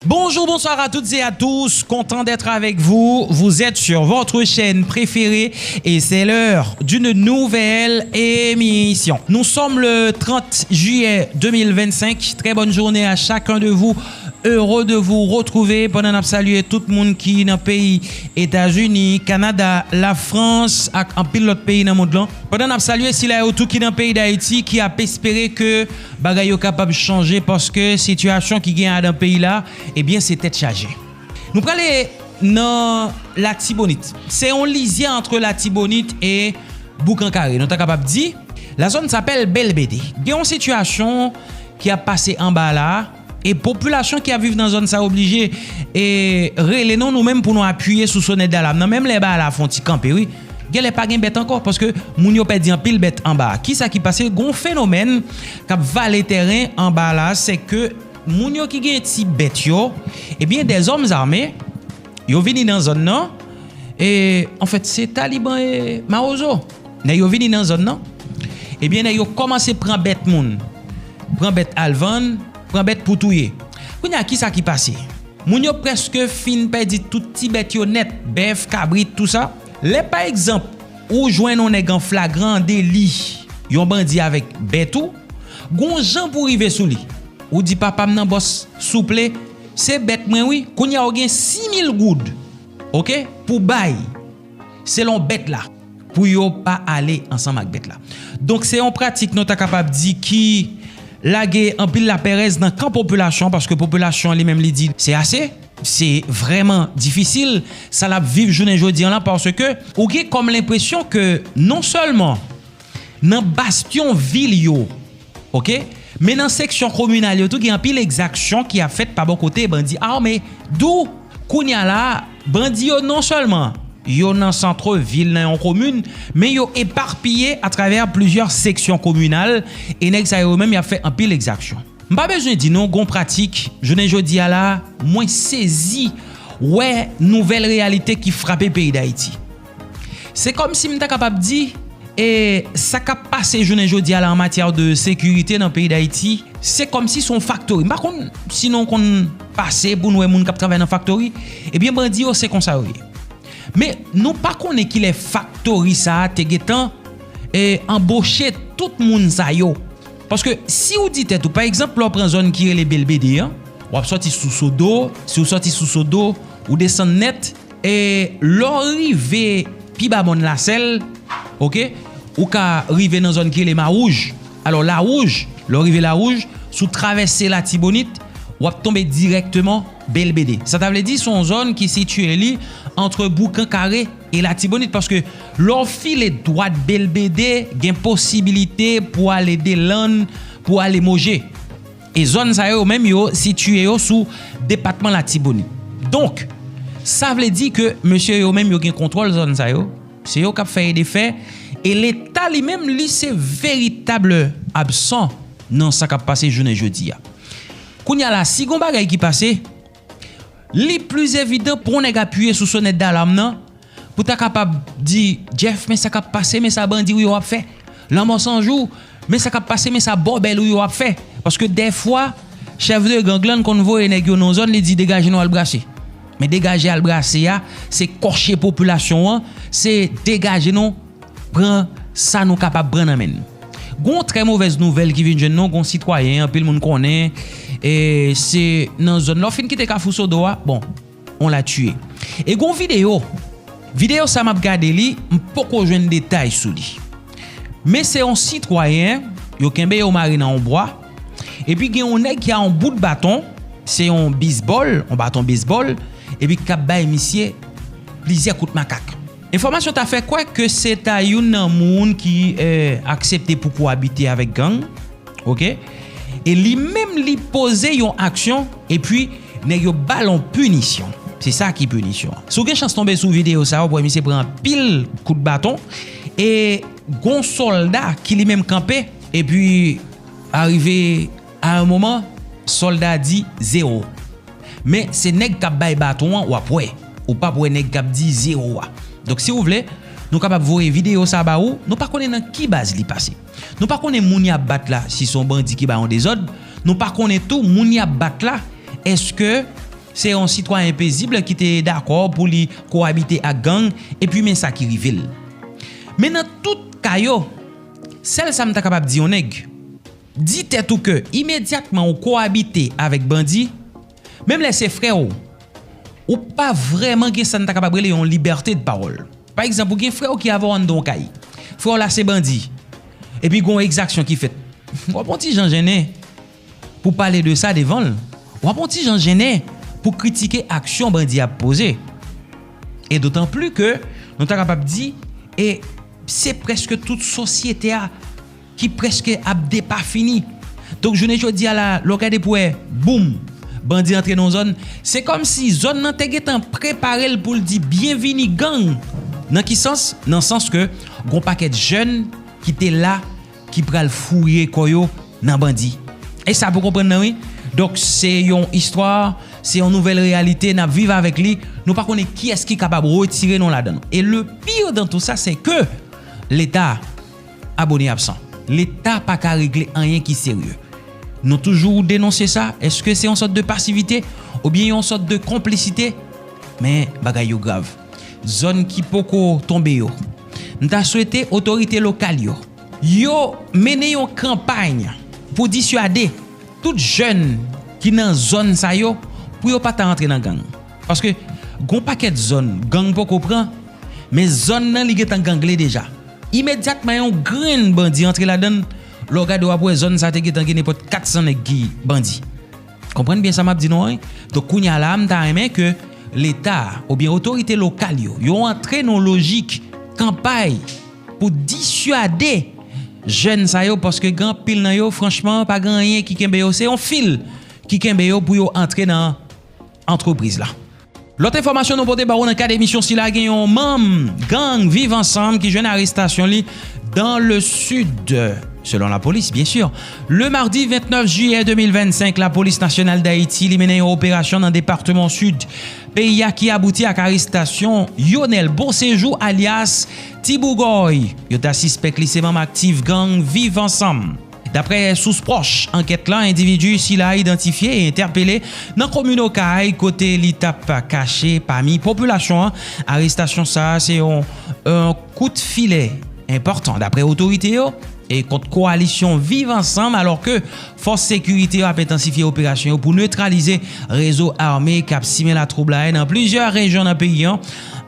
Bonjour, bonsoir à toutes et à tous, content d'être avec vous. Vous êtes sur votre chaîne préférée et c'est l'heure d'une nouvelle émission. Nous sommes le 30 juillet 2025. Très bonne journée à chacun de vous. Heureux de vous retrouver pendant que saluer tout le monde qui est dans le pays États-Unis, Canada, la France et un pile l'autre pays dans le monde là. Pendant que saluer si là tout qui dans le pays d'Haïti qui a espéré que bagay capable de changer parce que situation qui gagne dans le pays là, eh bien c'est tête chargée. Nous prenons dans la Tibonite. C'est un lisier entre la Tibonite et Boucankare. Nous sommes capable de dire la zone s'appelle Belbédé. Il y a une situation qui a passé en bas là. Et population qui a vécu dans la zone ça obligé et relé nous même pour nous appuyer sous sonnet d'alarme. Même les bas là font ti camper oui. Gèl pas gen bête encore parce que moun yo perdi en pile bête en bas. Qui ça qui passe gon phénomène k'ap valer terrain en bas là, c'est que moun yo qui gen ti bête yo, eh bien des hommes armés yo vini dans zone nan et en fait c'est Taliban et Maozo. Nè yo vini dans zone nan. Eh bien nè yo commencé prendre bête moun. Prend bête alvan prend bête pour touyer. Kounya qui ça qui passe? Moun yo presque fin perdi tout ti bête yo net, bœuf, cabrit, tout ça. Les par exemple, ou joindre on nèg en flagrant délit, yon bandi avec bête ou, gon jan pour river sou li. Ou dit papa m'nan boss souple, c'est bête moi oui, kounya ou gen 6000 goud. OK? Pour bail. Selon bête là, pour yo pas aller ensemble avec bête là. Donc c'est en pratique nous ta capable dire qui laguer en pile la Perez dans camp population parce que population lui-même li dit c'est vraiment difficile ça la vivre journée jodi là parce que ou gen comme l'impression que non seulement dans bastion ville yo OK mais dans section communale yo tout gen pile exaction qui a fait par bon côté bandi armé d'où kounya là bandi yo non seulement yo dans centre ville dans une commune mais yo éparpillé à travers plusieurs sections communales et nèg sa yo même y a fait un pile exaction. M'pas besoin di non gon pratique, journée jodi a là moins saisi ouais nouvelle réalité qui frappe pays d'Haïti. C'est comme si m'ta capable di et ça qu'a passé journée jodi a là en matière de sécurité dans le pays d'Haïti, c'est comme si son factory. Par contre sinon qu'on passer pour nous moun k'ap travailler dans factory, eh bien bandi yo c'est comme ça. Mais nous pas connaît qui les factory ça te getan et embaucher tout moun sa yo. Parce que si vous dites tout par exemple on prend zone qui est les Belbédé hein, ou sorti sous Sodo, si vous sorti sous Sodo ou descend net et l'arrivée pi ba mon la selle, OK? Ou ka rive dans zone qui est les Marouge. Alors la Rouge, l'arrivée la Rouge, sous traverser la Tibonite, ou tomber directement Belbédé. Ça veut dire son zone qui est située entre Boucankare et la Tibonite parce que leur file droite Belbédé gain possibilité pour aller Delan pour aller Moger. Et zone ça yo même yo situé sous département la Tibonite. Donc ça veut dire que monsieur yo même yo gain contrôle zone ça yo. C'est yo qui fait des faits et l'état lui-même lui c'est véritable absent dans ça qui a passé journée jeudi. Kounya la si gon bagay qui passé li plus évident pour nèg appuyer sous sonnette d'alarme nan pour ta capable dire Jeff mais ça cap passé mais ça bandi ou yo a fait l'amour sans jour mais ça cap passé mais ça bordel ou yo a fait parce que des fois chef de ganglan qu'on voit nèg yo dans zone li dit dégager nous al brasser mais dégager al brasser c'est corcher population c'est dégager nous prend ça nous capable prendre amène gon très mauvaise nouvelle qui vient jeune non gon citoyen pile monde connaît et c'est dans zone là fin qui était Kafou Sodo bon on l'a tué et gon vidéo ça m'a regardé li m'poko joindre détail sous li mais c'est un citoyen yo kembe yo marine en bois et puis gen on nèg qui a un bout de bâton c'est un bâton baseball et puis k'ap bay monsieur plusieurs coups de macaque. Information t'a fait quoi que c'est ta yon nan moun qui accepté pour cohabiter avec gang. OK? Et lui même li poser yon action et puis nèg yo ballon punition. C'est ça qui punition. Si vous avez chance tomber sous vidéo ça pour monsieur prend pile coup de bâton et gon soldat qui lui même campé et puis arrivé à un moment soldat dit 0. Mais c'est nèg k'ap bay bâton ou après ou pas pour nèg k'ap dit 0. Donc si vous voulez, nous capable voir vidéo ça ba ou, nous pas connaît dans qui base li passé. Nous pas connaît moun y a battre là si son bandit qui ba en désordre, nous pas connaît tout moun y a battre là. Est-ce que c'est un citoyen paisible qui était d'accord pour lui cohabiter à gang et puis mais ça qui rive. Mais dans tout cas celle ça m'ta capable dire nèg dit tout que immédiatement on cohabiter avec bandit même les ses frères ou pas vraiment que ça n'ta capable de une liberté de parole. Par exemple, un frère qui a un don kay. Frère là c'est bandit. Et puis gon exaction qui fait. Ou un petit Jean gêné pour parler de ça devant. Ou un petit Jean gêné pour critiquer action bandit a posé. Et d'autant plus que nous ta capable dire et c'est presque toute société qui presque a pas fini. Donc je ne dis à la localité pour boum bandit entre dans zone, c'est comme si zone nan te getan préparé pour le dire bienvenue gang. Dans qui sens? Dans le sens que gon paquet de jeunes qui étaient là qui pral fouiller koyo nan bandi. Et ça vous comprendre oui? Donc c'est une histoire, c'est une nouvelle réalité, n'a vivre avec lui, nous pas connaît qui est-ce qui est capable de retirer non là-dedans. Et le pire dans tout ça c'est que l'État abonné absent. L'État pas qu'à régler rien qui sérieux. Nous toujours dénoncer ça. Est-ce que c'est une sorte de passivité ou bien une sorte de complicité? Mais bagay yo grave. Zone qui poko tombe yo. Nous t'a souhaité autorité locale yo mené une campagne pour dissuader tout jeune qui dans zone ça yo pour yo pas rentrer dans gang. Parce que gon paquet de zone gang poko prend mais zone nan li getan ganglé déjà. Immédiatement un grand bandit entre là-dedans. Le gars doit avoir zone ça te getan gen n'importe 400 nèg bandit. Comprenez bien ça m'a dit non? Donc kounya là m'ta aimé que l'État ou bien autorité locale yo entré dans logique campagne pour dissuader jeunes ça yo parce que grand pile nan yo franchement pas grand rien qui kembe yo c'est un fil qui kembe yo pour yo entrer dans entreprise là. L'autre information nous porter baron dans cadre émission si la gen yon membre gang vivre ensemble qui joue une arrestation li dans le sud. Selon la police, bien sûr. Le mardi 29 juillet 2025, la police nationale d'Haïti a mené une opération dans le département sud. Pays qui aboutit à l'arrestation Yonel Bonséjour alias Tibougoy. Il a suspect lycée membre actif gang vivre ensemble. D'après sources proches, enquête là, individu s'il a identifié et interpellé dans la commune Okaï, côté l'étape caché parmi population. Arrestation ça, c'est un coup de filet important d'après autorité et contre coalition vivre ensemble alors que force sécurité a intensifié l'opération pour neutraliser réseau armé qui a simé la trouble dans plusieurs régions dans le pays.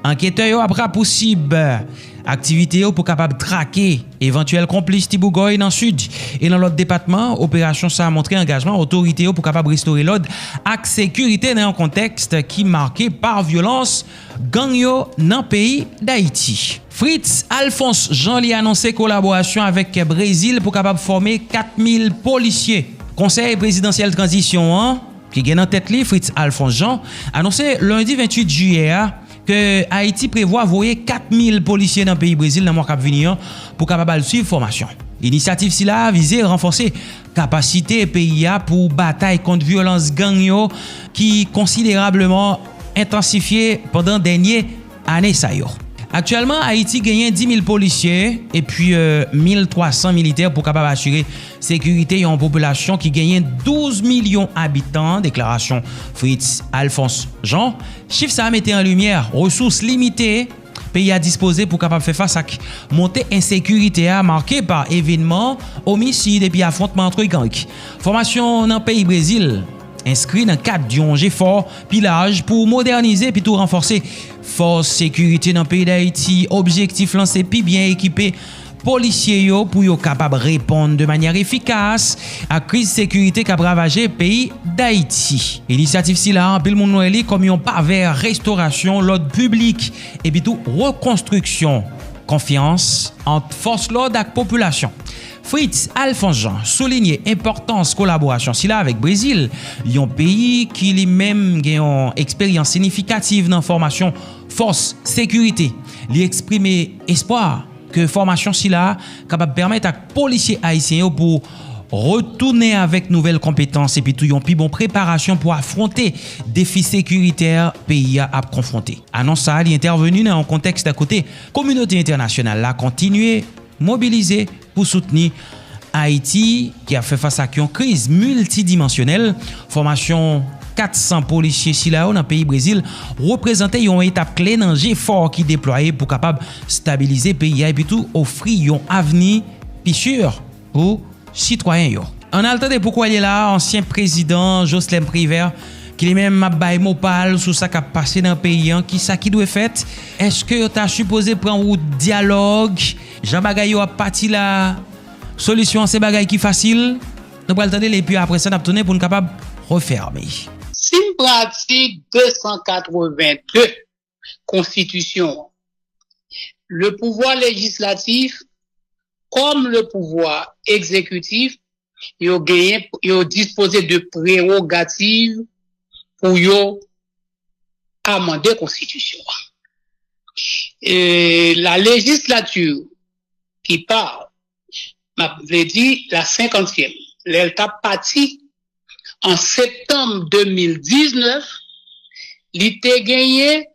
Enquêteurs après possible activité pour capable traquer éventuel complice Tibougoy dans le sud et dans l'autre département. Opération ça a montré engagement autorité pour capable restaurer l'ordre et sécurité dans un contexte qui marqué par violence gang yo dans le pays d'Haïti. Fritz Alphonse Jean li annoncé collaboration avec Brésil pour capable former 4000 policiers. Conseil présidentiel transition qui gagne en tête li Fritz Alphonse Jean annoncé lundi 28 juillet que Haïti prévoit envoyer 4000 policiers dans le pays Brésil dans le mois qui venir pour capable suivre formation. L'initiative si là visé renforcer capacité pays pour bataille contre violence gang yo qui considérablement intensifié pendant dernière année ça yo. Actuellement, Haïti gagne 10 000 policiers et puis 1300 militaires pour capable assurer sécurité en population qui gagne 12 millions d'habitants. Déclaration Fritz Alphonse Jean. Chiffre ça a mis en lumière ressources limitées pays à disposer pour capable faire face à montée insécurité marquée par événements, homicides et puis affrontements entre gangs. Formation dans le pays Brésil. Inscrit dans le cadre d'un effort pillage pour moderniser puis tout renforcer force sécurité dans le pays d'Haïti. Objectif lancé puis bien équipé policiers yo pour yo capable répondre de manière efficace à crise sécurité qui a ravagé le pays d'Haïti. Initiative si là en pile moun noeli comme yon pas vers restauration l'ordre public et puis tout reconstruction confiance entre force l'ordre et population. Fritz Alphonse Jean souligne l'importance collaboration si là avec Brésil, un pays qui lui-même a une expérience significative dans la formation force sécurité. Il exprime espoir que formation si là capable permettre à policiers haïtiens pour retourner avec nouvelles compétences et puis tout yon pi bon préparation pour affronter défis sécuritaires pays à confronter. Annonce ça, il est intervenu dans un contexte à côté communauté internationale là continuer mobiliser pour soutenir Haïti qui a fait face à une crise multidimensionnelle. Formation 400 policiers si là dans le pays Brésil représentait une étape clé dans l'effort qui déployé pour capable stabiliser le pays et puis tout offrir un avenir plus sûr pour citoyens yo. On a le temps de pourquoi il est là ancien président Jocelyn Prévert qui lui-même m'a bail mopal sur ça qui a passé dans le pays qui ça qui doit fait. Est-ce que tu as supposé prendre un dialogue Jean Bagay a parti la solution c'est bagay qui facile nous pral tande et puis après ça n'a tourner pour nous capable refermer. Si pratique 282 constitution, le pouvoir législatif comme le pouvoir exécutif, ils disposé de prérogatives pour amender la constitution. Et la législature qui parle, m'a dit la 50e, l'Elta parti en septembre 2019, l'ité gagné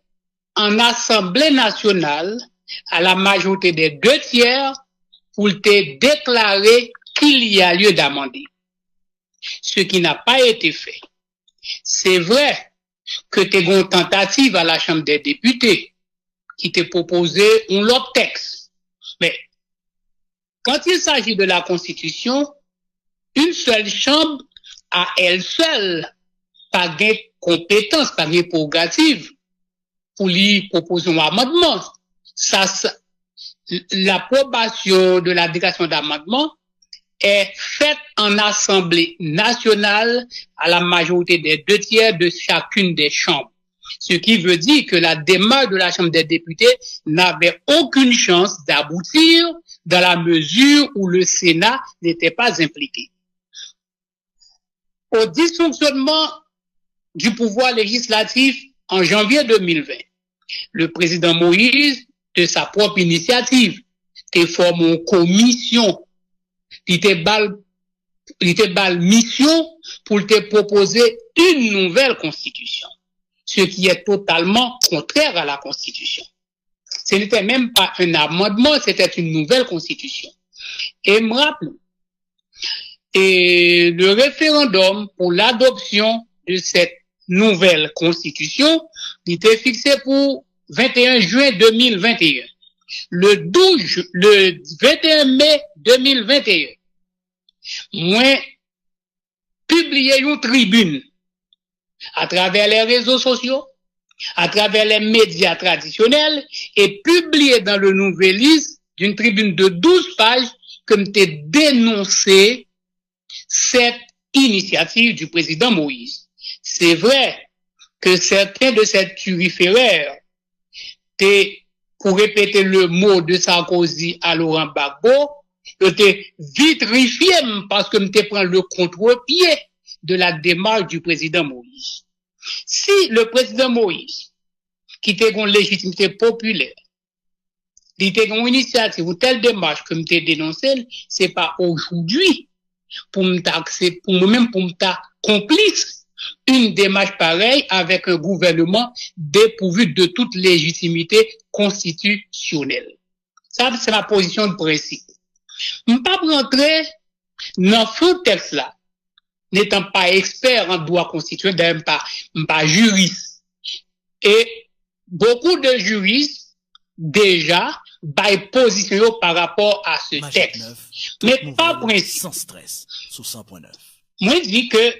en Assemblée nationale à la majorité des 2/3 pour te déclarer qu'il y a lieu d'amender. Ce qui n'a pas été fait. C'est vrai que tu as une tentative à la Chambre des députés qui t'a proposé un autre texte. Mais quand il s'agit de la Constitution, une seule chambre à elle seule pas de compétence, pas de prérogative pour lui proposer un amendement. L'approbation de la déclaration d'amendement est faite en Assemblée nationale à la majorité des 2/3 de chacune des chambres. Ce qui veut dire que la démarche de la Chambre des députés n'avait aucune chance d'aboutir dans la mesure où le Sénat n'était pas impliqué. Au dysfonctionnement du pouvoir législatif en janvier 2020, le président Moïse, de sa propre initiative, a formé une commission, il était bal mission pour te proposer une nouvelle constitution, ce qui est totalement contraire à la constitution. Ce n'était même pas un amendement, c'était une nouvelle constitution. Et me rappelle, et le référendum pour l'adoption de cette nouvelle constitution, il était fixé pour 21 juin 2021. Le 21 mai 2021, moi, publié une tribune à travers les réseaux sociaux, à travers les médias traditionnels et publié dans le Nouvelliste d'une tribune de 12 pages comme t'ai dénoncé cette initiative du président Moïse. C'est vrai que certains de ces turiféraires, pour répéter le mot de Sarkozy à Laurent Gbagbo, t'es vitrifié parce que m'te prend le contre-pied de la démarche du président Moïse. Si le président Moïse, qui était une légitimité populaire, il était une initiative ou telle démarche que m'te dénoncé, c'est pas aujourd'hui pour moi-même pour m'ta complice une démarche pareille avec un gouvernement dépourvu de toute légitimité constitutionnelle. Ça, c'est ma position de principe. Je pas rentrer dans ce texte-là, n'étant pas expert en droit constitutionnel, pas juriste. Et beaucoup de juristes, déjà, baillent position par rapport à ce texte. Mais pas principe. Sans stress, sous 100.9. Moi, je dis que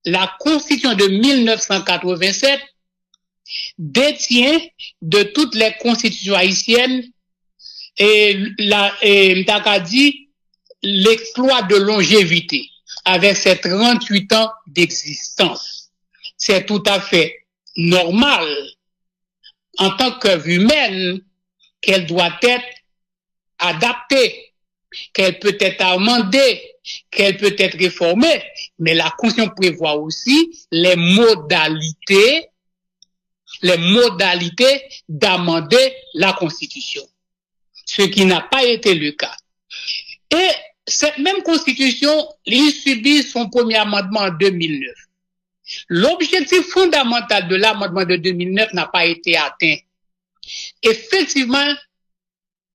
la Constitution de 1987 détient de toutes les constitutions haïtiennes et m'taka dit l'exploit de longévité avec ses 38 ans d'existence. C'est tout à fait normal en tant qu'œuvre humaine qu'elle doit être adaptée, qu'elle peut être amendée, qu'elle peut être réformée, mais la Constitution prévoit aussi les modalités d'amender la Constitution, ce qui n'a pas été le cas. Et cette même Constitution, il subit son premier amendement en 2009. L'objectif fondamental de l'amendement de 2009 n'a pas été atteint. Effectivement,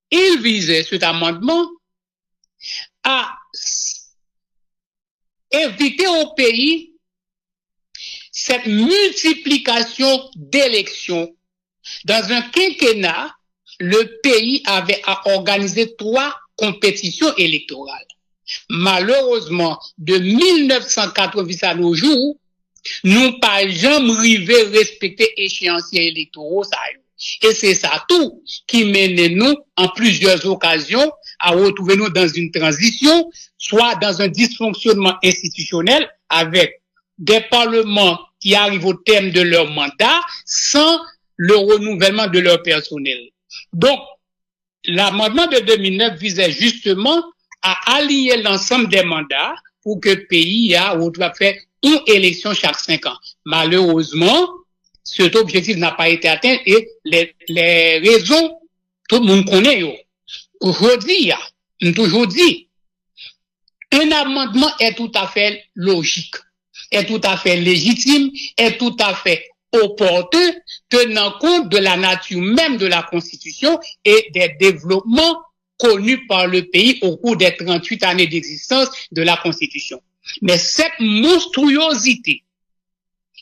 il visait cet amendement à éviter au pays cette multiplication d'élections, dans un quinquennat, le pays avait à organiser 3 compétitions électorales. Malheureusement, de 1980 à nos jours, nous pas jamais arrivé à respecter échéanciers électoraux, ça. Et c'est ça tout qui mène nous, en plusieurs occasions, à retrouver nous dans une transition, soit dans un dysfonctionnement institutionnel avec des parlements qui arrivent au terme de leur mandat sans le renouvellement de leur personnel. Donc, l'amendement de 2009 visait justement à allier l'ensemble des mandats pour que le pays doit faire une élection chaque 5 ans. Malheureusement, cet objectif n'a pas été atteint et les raisons, tout le monde connaît. Aujourd'hui, on toujours dit, un amendement est tout à fait logique, est tout à fait légitime, est tout à fait opportun, tenant compte de la nature même de la Constitution et des développements connus par le pays au cours des 38 années d'existence de la Constitution. Mais cette monstruosité,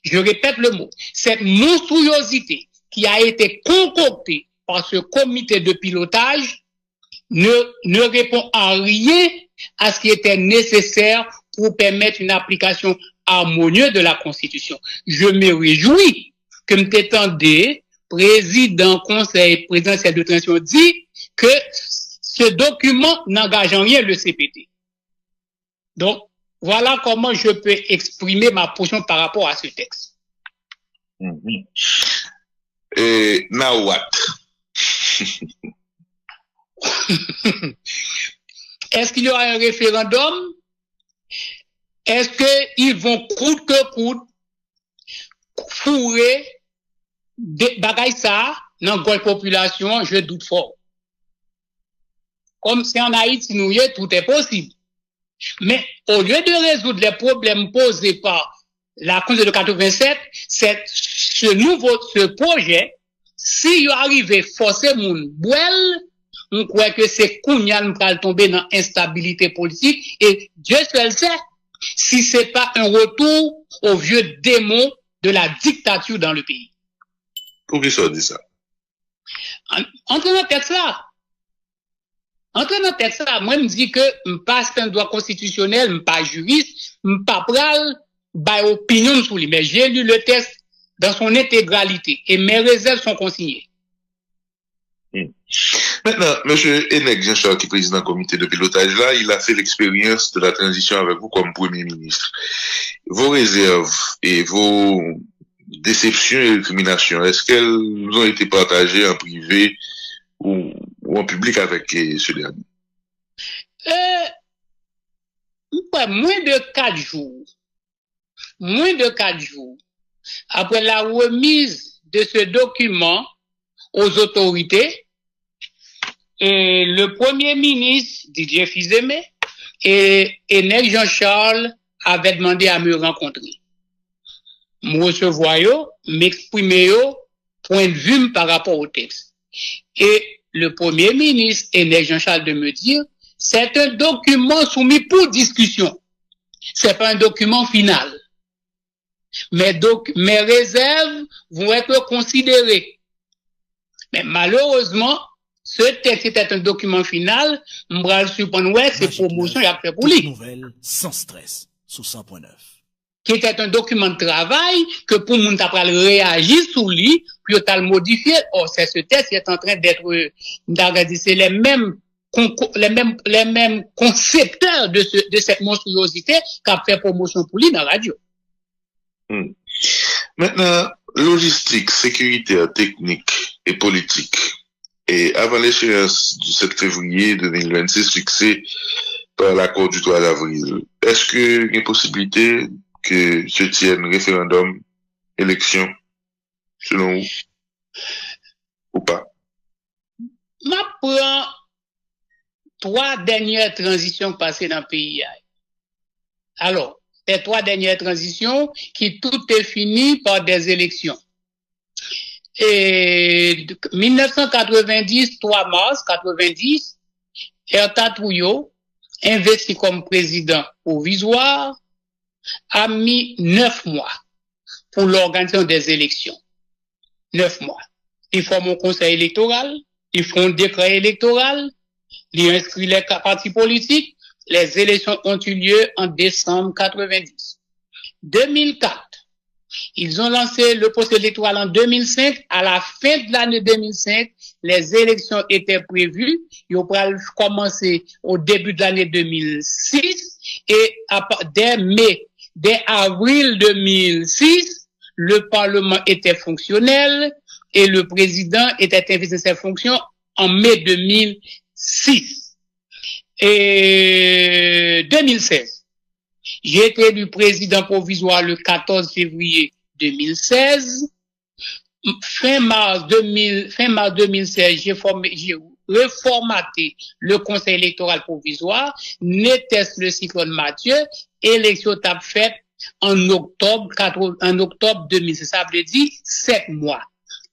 je répète le mot, cette monstruosité qui a été concoctée par ce comité de pilotage ne répond en rien à ce qui était nécessaire pour permettre une application harmonieuse de la Constitution. Je me réjouis que M. Tendé, président conseil présidentiel de transition, dit que ce document n'engage en rien le CPT. Donc, voilà comment je peux exprimer ma position par rapport à ce texte. Et now what? Est-ce qu'il y aura un référendum? Est-ce qu'ils vont coûte que coûte fourrer des bagailles ça dans la population? Je doute fort. Comme c'est en Haïti, nous y est, tout est possible. Mais au lieu de résoudre les problèmes posés par la Constitution de 87, c'est ce projet, si il arrive à forcer mon bouel, on croit que c'est Kounyan qui va tomber dans l'instabilité politique et Dieu seul sait si c'est pas un retour au vieux démon de la dictature dans le pays. Pourquoi ça dit ça? Entre dans le texte là, moi, je me dis que je ne passe pas un droit constitutionnel, je ne pas juriste, je ne pas pral, opinion sur lui. Mais j'ai lu le texte dans son intégralité et mes réserves sont consignées. Maintenant, M. Enec Jean-Charles, qui est président du comité de pilotage là, il a fait l'expérience de la transition avec vous comme Premier ministre. Vos réserves et vos déceptions et récriminations, est-ce qu'elles ont été partagées en privé ou en public avec ce dernier? Moins de 4 jours après la remise de ce document aux autorités, et le Premier ministre Didier Fils-Aimé et Enec Jean-Charles avaient demandé à me rencontrer. Me recevoir, m'exprimer point de vue par rapport au texte. Et le Premier ministre Enec Jean-Charles de me dire, c'est un document soumis pour discussion. C'est pas un document final. Mes réserves vont être considérées. Mais malheureusement, ce texte était un document final, m'bral supposé c'est promotion et après pour lui. Nouvelle sans stress sous 100.9. Qui était un document de travail que pour moun ta pral réagir sur lui, puis t'as le modifié. Oh, c'est ce texte qui est en train d'être, c'est les mêmes concepteurs de cette monstruosité qu'a fait promotion pour lui dans la radio. Maintenant, logistique, sécuritaire, technique et politique. Et avant l'échéance du 7 février 2026 fixée par l'accord du 3 avril, est-ce qu'il y a une possibilité que se tienne référendum, élection, selon vous, ou pas? Ma prend 3 dernières transitions passées dans le pays. Alors, les 3 dernières transitions qui tout est fini par des élections. Et 1990, 3 mars 90, Erta Trouillot, investi comme président provisoire, a mis 9 mois pour l'organisation des élections. 9 mois. Ils forment un conseil électoral, ils font un décret électoral, ils inscrivent les partis politiques. Les élections ont eu lieu en décembre 90. 2004, ils ont lancé le processus électoral en 2005. À la fin de l'année 2005, les élections étaient prévues. Ils ont commencé au début de l'année 2006 et dès avril 2006, le Parlement était fonctionnel et le président était investi de ses fonctions en mai 2006. Et 2016, j'ai été élu président provisoire le 14 février 2016. Fin mars 2016, j'ai reformaté le conseil électoral provisoire, n'était-ce le cyclone Mathieu, élection t'a faite en octobre 2016, ça veut dire 7 mois.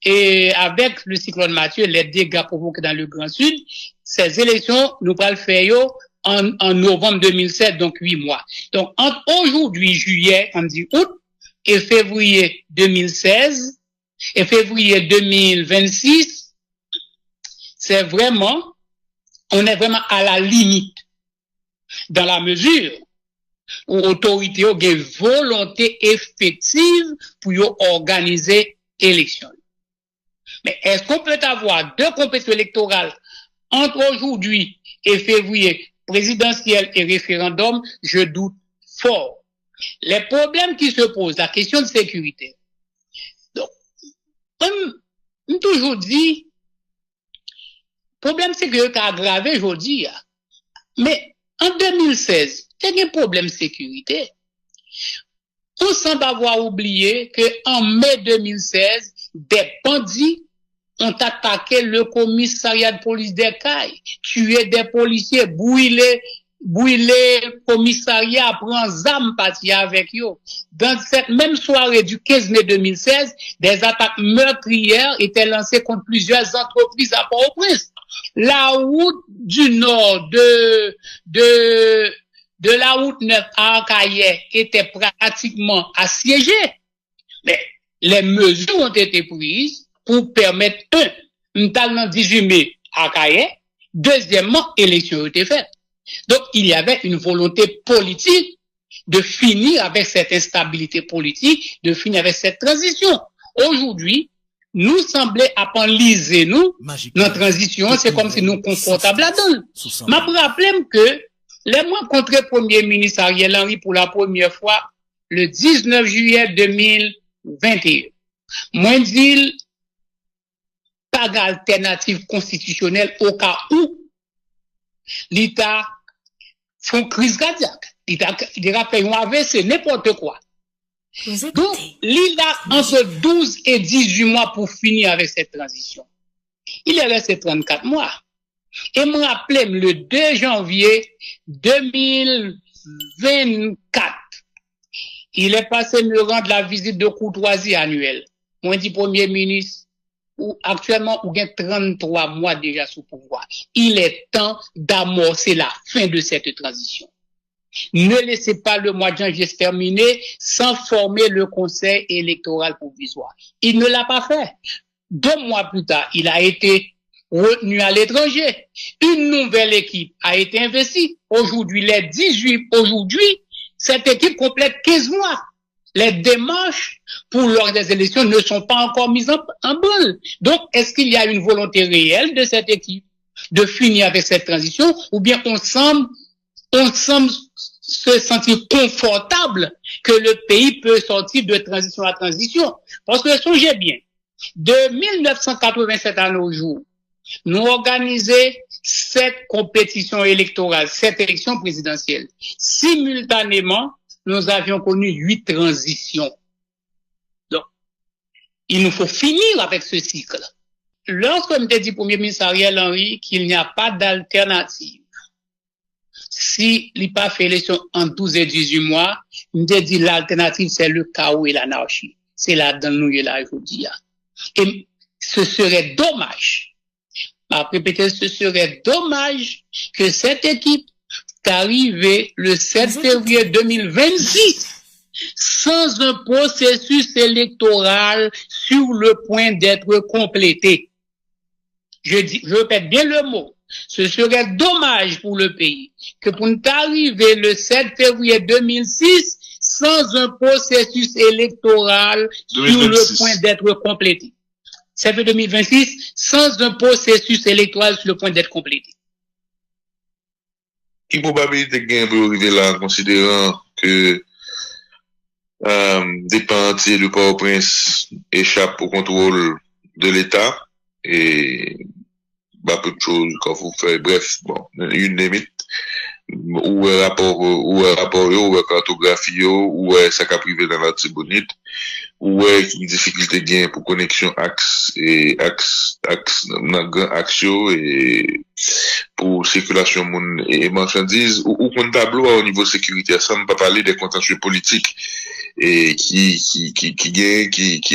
Et avec le cyclone Mathieu, les dégâts provoqués dans le Grand Sud, ces élections, nous allons le faire en novembre 2007, donc 8 mois. Donc, entre aujourd'hui, juillet, on dit août, et février 2016, et février 2026, on est vraiment à la limite, dans la mesure où l'autorité a une volonté effective pour organiser l'élection. Mais est-ce qu'on peut avoir 2 compétitions électorales entre aujourd'hui et février, présidentiel et référendum? Je doute fort. Les problèmes qui se posent, la question de sécurité. Donc, on toujours dit, problème sécurité aggravé aujourd'hui. Mais en 2016, il y a un problème de sécurité. On semble avoir oublié qu'en mai 2016, des bandits ont attaqué le commissariat de police d'Ekaï, tué des policiers, brûlé commissariat, prend zam parti avec eux. Dans cette même soirée du 15 mai 2016, des attaques meurtrières étaient lancées contre plusieurs entreprises à Port-au-Prince. La route du nord de la route 9 à Arcaillet était pratiquement assiégée. Mais les mesures ont été prises pour permettre, notamment 18 mai à Arcaillet, deuxièmement, élection a été faite. Donc, il y avait une volonté politique de finir avec cette instabilité politique, de finir avec cette transition. Aujourd'hui, nous semblons appenliser notre transition, c'est comme si nous confortables là-dedans. M'a rappelé que les mois contre le Premier ministre Ariel Henry pour la première fois le 19 juillet 2021. Moi, dit pas d'alternative constitutionnelle au cas où l'État font crise cardiaque. L'État paye un AVC, n'importe quoi. Donc, l'État entre 12 et 18 mois pour finir avec cette transition. Il est resté 34 mois. Et me rappelez, le 2 janvier 2024, il est passé me rendre la visite de courtoisie annuelle. Moi, dit Premier ministre, actuellement, on a 33 mois déjà sous pouvoir. Il est temps d'amorcer la fin de cette transition. Ne laissez pas le mois de janvier se terminer sans former le conseil électoral provisoire. Il ne l'a pas fait. 2 mois plus tard, il a été retenu à l'étranger. Une nouvelle équipe a été investie. Aujourd'hui, cette équipe complète 15 mois. Les démarches pour l'ordre des élections ne sont pas encore mises en branle. Donc, est-ce qu'il y a une volonté réelle de cette équipe de finir avec cette transition, ou bien on semble se sentir confortable que le pays peut sortir de transition à transition? Parce que songez bien, de 1987 à nos jours, nous organisons 7 compétitions électorales, 7 élections présidentielles. Simultanément, nous avions connu 8 transitions. Donc, il nous faut finir avec ce cycle. Lorsqu'on me dit Premier ministre Ariel Henry qu'il n'y a pas d'alternative, si il n'a pas fait l'élection en 12 et 18 mois, il me dit l'alternative c'est le chaos et l'anarchie. C'est là-dedans nous y est là aujourd'hui. Et ce serait dommage. Répéter, ce serait dommage que cette équipe qu'arrivée le 7 février 2026 sans un processus électoral sur le point d'être complété. Je répète bien le mot. Ce serait dommage pour le pays que pour nous arriver le 7 février 2006 sans un processus électoral 2026. Sur le point d'être complété. 7 février 2026 sans un processus électoral sur le point d'être complété. Quelle probabilité qu'il y a pour arriver là, considérant que des pans entiers de Port-au-Prince échappent au contrôle de l'État et peu de choses qu'on faut faire. Bref, bon, une limite. Ou un rapport, ou un cartographie, ou ça qu'a privé dans la Tibonite, ou une difficulté gain pour connexion axe, et pour circulation et marchandises, ou un tableau au niveau sécurité. Ça ne pas parler des contentieux politiques, et qui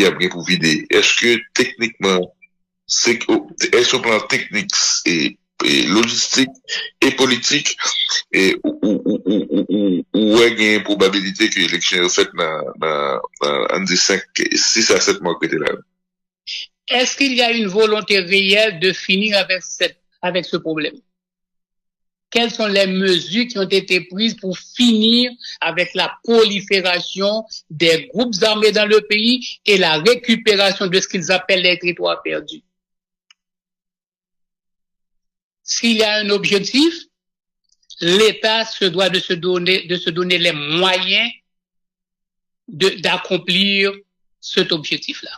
a bien pour vider. Est-ce que techniquement, est-ce au plan technique et logistique et politique et où est une probabilité que l'élection est faite dans 6 à 7 mois que là? Est-ce qu'il y a une volonté réelle de finir avec ce problème? Quelles sont les mesures qui ont été prises pour finir avec la prolifération des groupes armés dans le pays et la récupération de ce qu'ils appellent les territoires perdus? S'il y a un objectif, l'État se doit de se donner les moyens d'accomplir cet objectif-là.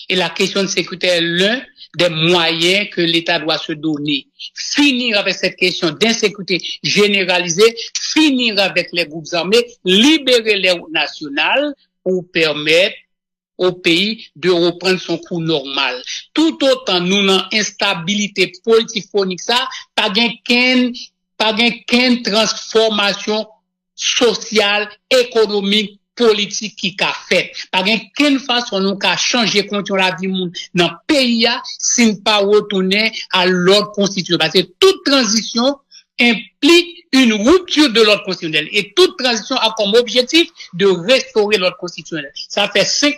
Et la question de sécurité est l'un des moyens que l'État doit se donner. Finir avec cette question d'insécurité généralisée, finir avec les groupes armés, libérer les routes nationales pour permettre au pays de reprendre son cours normal. Tout autant nous dans instabilité politique phonique ça, pas qu'une transformation sociale, économique, politique qui a fait. Pas qu'une façon nous qu'a changer contre la vie monde dans le pays si nous pas retourner à l'ordre constitutionnel. Parce que toute transition implique une rupture de l'ordre constitutionnel. Et toute transition a comme objectif de restaurer l'ordre constitutionnel. Ça fait 5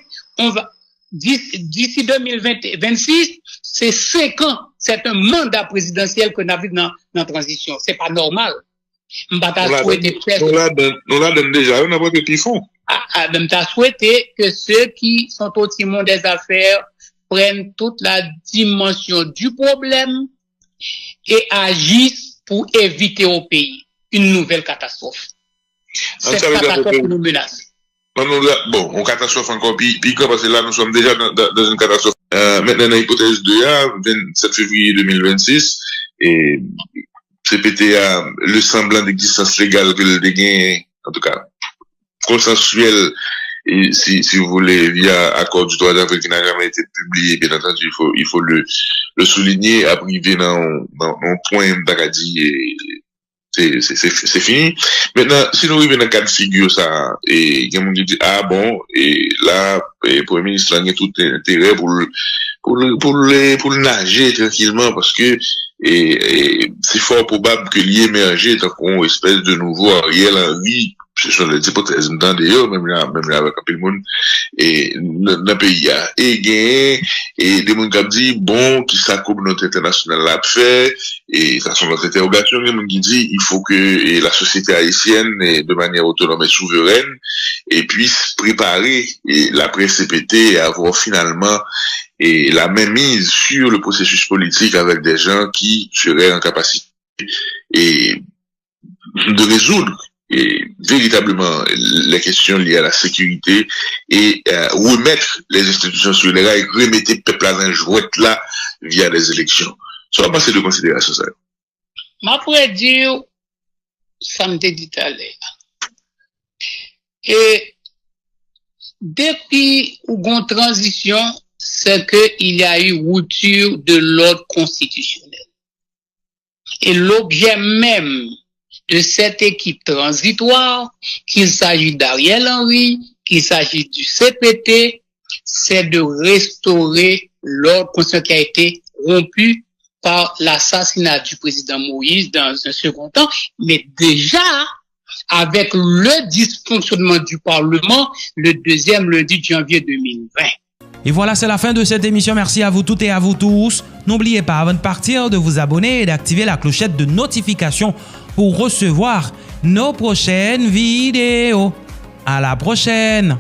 d'ici 2026, c'est 5 ans. C'est un mandat présidentiel que nous avons dans la transition. C'est pas normal. On l'a donné déjà, on a pas de pifon. On a souhaité que ceux qui sont au timon des affaires prennent toute la dimension du problème et agissent pour éviter au pays une nouvelle catastrophe. Cette catastrophe nous menace. Bon, on catastrophe encore pire parce que là, nous sommes déjà dans une catastrophe. Maintenant, dans l'hypothèse 2A, 27 février 2026, et CPTA, le semblant d'existence légale que le dégain, en tout cas, consensuel, et si vous voulez, via accord du 3 avril qui n'a jamais été publié, bien entendu, il faut le souligner, à priver dans un point d'Acadie et c'est fini. Maintenant, si nous arrivons dans le cas de figure, ça, et il y a monde qui dit, ah bon, et là, le Premier ministre a tout intérêt pour le nager tranquillement, parce que, et c'est fort probable que l'y émerger tant qu'on espèce de nouveau Ariel Henry, ce sont les hypothèses, d'ailleurs, même là avec un peu de monde, et dans le pays, et gagné, et des gens qui disent, bon, qui ça communauté internationale l'a fait, et ça sont notre interrogation, des gens qui disent, il faut que la société haïtienne, de manière autonome et souveraine, et puisse préparer l'après-CPT et avoir finalement la même mise sur le processus politique avec des gens qui seraient en capacité de résoudre véritablement les questions liées à la sécurité et remettre les institutions sur les rails, remettre le peuple à la jouette là via des élections. Ça va passer de considération ça. Ma pourrais dire, ça me dit tout à l'heure. Et depuis une transition, c'est qu'il y a eu rupture de l'ordre constitutionnel. Et l'objet même de cette équipe transitoire, qu'il s'agit d'Ariel Henry, qu'il s'agit du CPT, c'est de restaurer l'ordre constitutionnel qui a été rompu par l'assassinat du président Moïse dans un second temps, mais déjà avec le dysfonctionnement du Parlement le deuxième lundi de janvier 2020. Et voilà, c'est la fin de cette émission. Merci à vous toutes et à vous tous. N'oubliez pas, avant de partir, de vous abonner et d'activer la clochette de notification pour recevoir nos prochaines vidéos. À la prochaine!